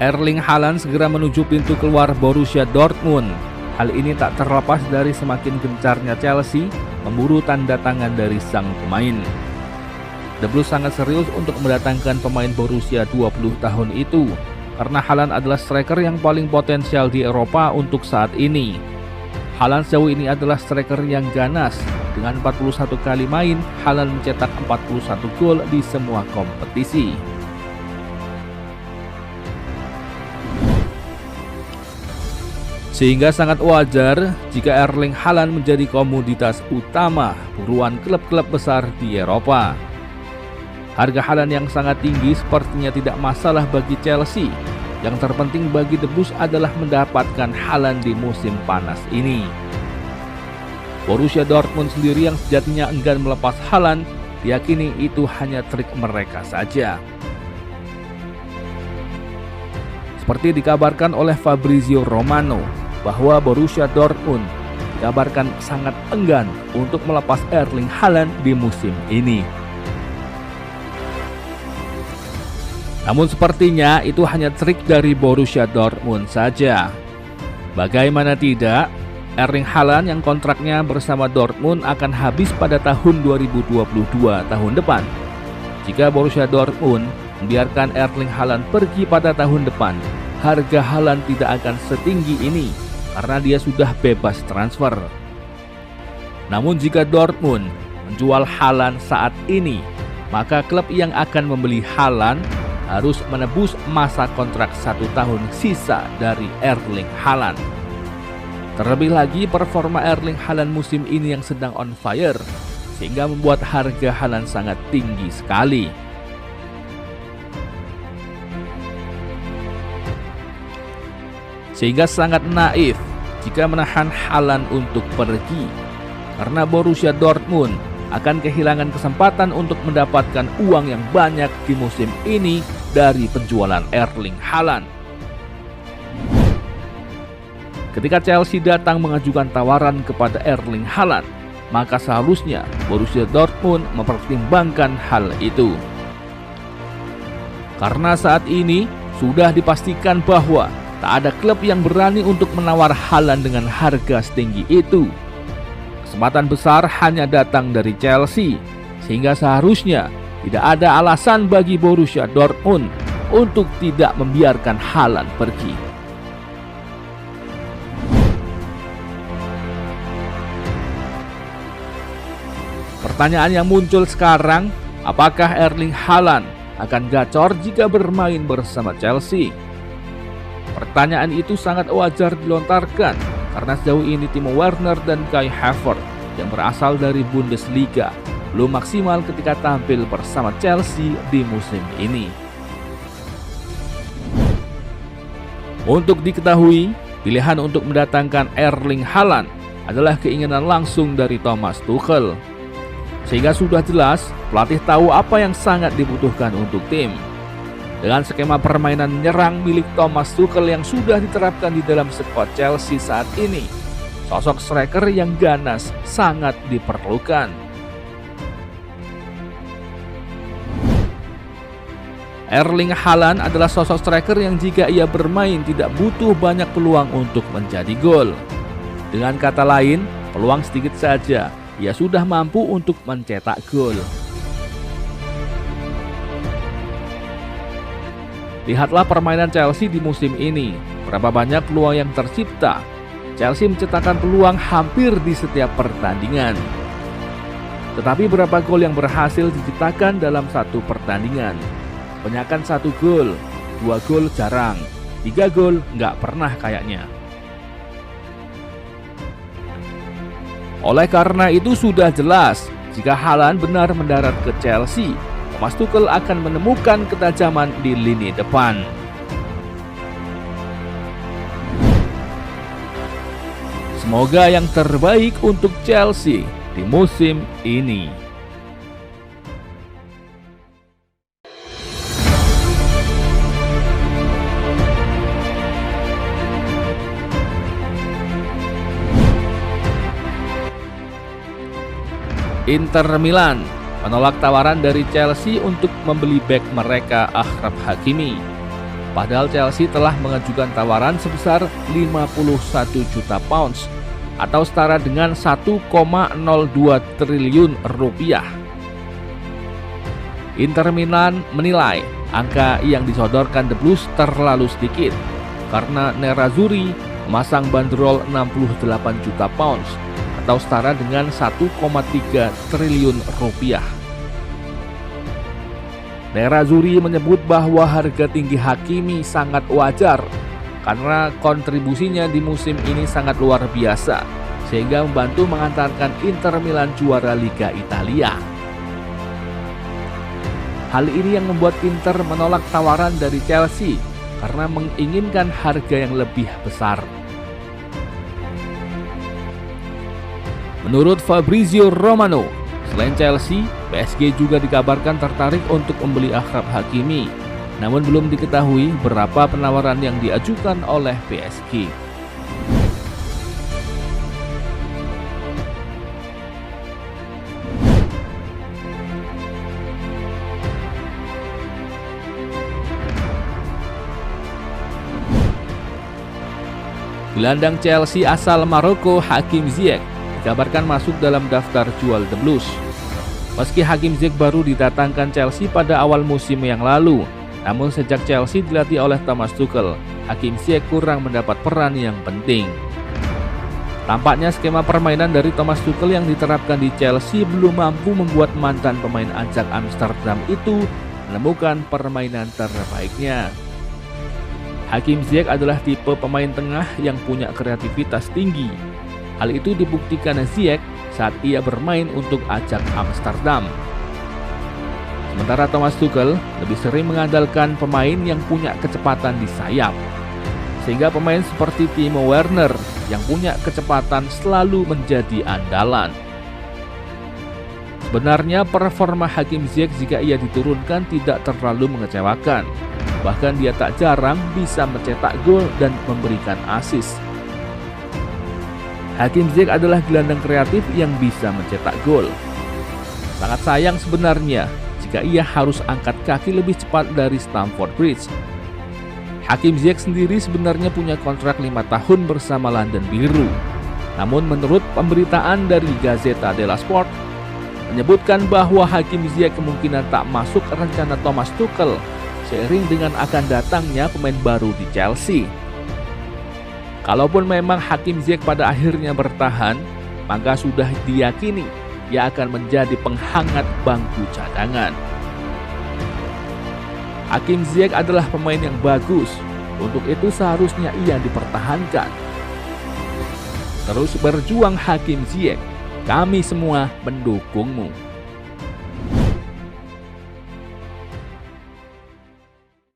Erling Haaland segera menuju pintu keluar Borussia Dortmund. Hal ini tak terlepas dari semakin gencarnya Chelsea memburu tanda tangan dari sang pemain. The Blues sangat serius untuk mendatangkan pemain Borussia 20 tahun itu, karena Haaland adalah striker yang paling potensial di Eropa untuk saat ini. Haaland sejauh ini adalah striker yang ganas. Dengan 41 kali main, Haaland mencetak 41 gol di semua kompetisi. Sehingga sangat wajar jika Erling Haaland menjadi komoditas utama buruan klub-klub besar di Eropa. Harga Haaland yang sangat tinggi sepertinya tidak masalah bagi Chelsea. Yang terpenting bagi The Blues adalah mendapatkan Haaland di musim panas ini. Borussia Dortmund sendiri yang sejatinya enggan melepas Haaland, diyakini itu hanya trik mereka saja. Seperti dikabarkan oleh Fabrizio Romano, bahwa Borussia Dortmund dikabarkan sangat enggan untuk melepas Erling Haaland di musim ini. Namun sepertinya itu hanya trik dari Borussia Dortmund saja. Bagaimana tidak, Erling Haaland yang kontraknya bersama Dortmund akan habis pada tahun 2022 tahun depan. Jika Borussia Dortmund membiarkan Erling Haaland pergi pada tahun depan, harga Haaland tidak akan setinggi ini karena dia sudah bebas transfer. Namun jika Dortmund menjual Haaland saat ini, maka klub yang akan membeli Haaland harus menebus masa kontrak 1 tahun sisa dari Erling Haaland. Terlebih lagi performa Erling Haaland musim ini yang sedang on fire, sehingga membuat harga Haaland sangat tinggi sekali. Sehingga sangat naif jika menahan Haaland untuk pergi, karena Borussia Dortmund akan kehilangan kesempatan untuk mendapatkan uang yang banyak di musim ini dari penjualan Erling Haaland. Ketika Chelsea datang mengajukan tawaran kepada Erling Haaland, maka seharusnya Borussia Dortmund mempertimbangkan hal itu. Karena saat ini sudah dipastikan bahwa tak ada klub yang berani untuk menawar Haaland dengan harga setinggi itu. Kesempatan besar hanya datang dari Chelsea, sehingga seharusnya tidak ada alasan bagi Borussia Dortmund untuk tidak membiarkan Haaland pergi. Pertanyaan yang muncul sekarang, apakah Erling Haaland akan gacor jika bermain bersama Chelsea? Pertanyaan itu sangat wajar dilontarkan karena sejauh ini Timo Werner dan Kai Havertz yang berasal dari Bundesliga belum maksimal ketika tampil bersama Chelsea di musim ini. Untuk diketahui, pilihan untuk mendatangkan Erling Haaland adalah keinginan langsung dari Thomas Tuchel. Sehingga sudah jelas pelatih tahu apa yang sangat dibutuhkan untuk tim. Dengan skema permainan menyerang milik Thomas Tuchel yang sudah diterapkan di dalam skuad Chelsea saat ini, sosok striker yang ganas sangat diperlukan. Erling Haaland adalah sosok striker yang jika ia bermain tidak butuh banyak peluang untuk menjadi gol. Dengan kata lain, peluang sedikit saja, ia sudah mampu untuk mencetak gol. Lihatlah permainan Chelsea di musim ini. Berapa banyak peluang yang tercipta. Chelsea menciptakan peluang hampir di setiap pertandingan. Tetapi berapa gol yang berhasil diciptakan dalam satu pertandingan? Kebanyakan 1 gol, 2 gol jarang, 3 gol nggak pernah kayaknya. Oleh karena itu sudah jelas, jika Haaland benar mendarat ke Chelsea, Thomas Tuchel akan menemukan ketajaman di lini depan. Semoga yang terbaik untuk Chelsea di musim ini. Inter Milan menolak tawaran dari Chelsea untuk membeli bek mereka Achraf Hakimi. Padahal Chelsea telah mengajukan tawaran sebesar 51 juta pounds atau setara dengan 1,02 triliun rupiah. Inter Milan menilai angka yang disodorkan The Blues terlalu sedikit karena Nerazzurri memasang bandrol 68 juta pounds atau setara dengan 1,3 triliun rupiah. Nerazzurri menyebut bahwa harga tinggi Hakimi sangat wajar karena kontribusinya di musim ini sangat luar biasa sehingga membantu mengantarkan Inter Milan juara Liga Italia. Hal ini yang membuat Inter menolak tawaran dari Chelsea karena menginginkan harga yang lebih besar. Menurut Fabrizio Romano, selain Chelsea, PSG juga dikabarkan tertarik untuk membeli Achraf Hakimi. Namun belum diketahui berapa penawaran yang diajukan oleh PSG. Gelandang Chelsea asal Maroko Hakim Ziyech dikabarkan masuk dalam daftar jual The Blues. Meski Hakim Ziyech baru didatangkan Chelsea pada awal musim yang lalu, namun sejak Chelsea dilatih oleh Thomas Tuchel, Hakim Ziyech kurang mendapat peran yang penting. Tampaknya skema permainan dari Thomas Tuchel yang diterapkan di Chelsea belum mampu membuat mantan pemain Ajax Amsterdam itu menemukan permainan terbaiknya. Hakim Ziyech adalah tipe pemain tengah yang punya kreativitas tinggi. Hal itu dibuktikan Ziyech saat ia bermain untuk Ajax Amsterdam. Sementara Thomas Tuchel lebih sering mengandalkan pemain yang punya kecepatan di sayap. Sehingga pemain seperti Timo Werner yang punya kecepatan selalu menjadi andalan. Sebenarnya performa Hakim Ziyech jika ia diturunkan tidak terlalu mengecewakan. Bahkan dia tak jarang bisa mencetak gol dan memberikan assist. Hakim Ziyech adalah gelandang kreatif yang bisa mencetak gol. Sangat sayang sebenarnya jika ia harus angkat kaki lebih cepat dari Stamford Bridge. Hakim Ziyech sendiri sebenarnya punya kontrak 5 tahun bersama London Biru. Namun menurut pemberitaan dari Gazzetta dello Sport menyebutkan bahwa Hakim Ziyech kemungkinan tak masuk rencana Thomas Tuchel seiring dengan akan datangnya pemain baru di Chelsea. Kalaupun memang Hakim Ziyech pada akhirnya bertahan, maka sudah diyakini ia akan menjadi penghangat bangku cadangan. Hakim Ziyech adalah pemain yang bagus, untuk itu seharusnya ia dipertahankan. Terus berjuang Hakim Ziyech, kami semua mendukungmu.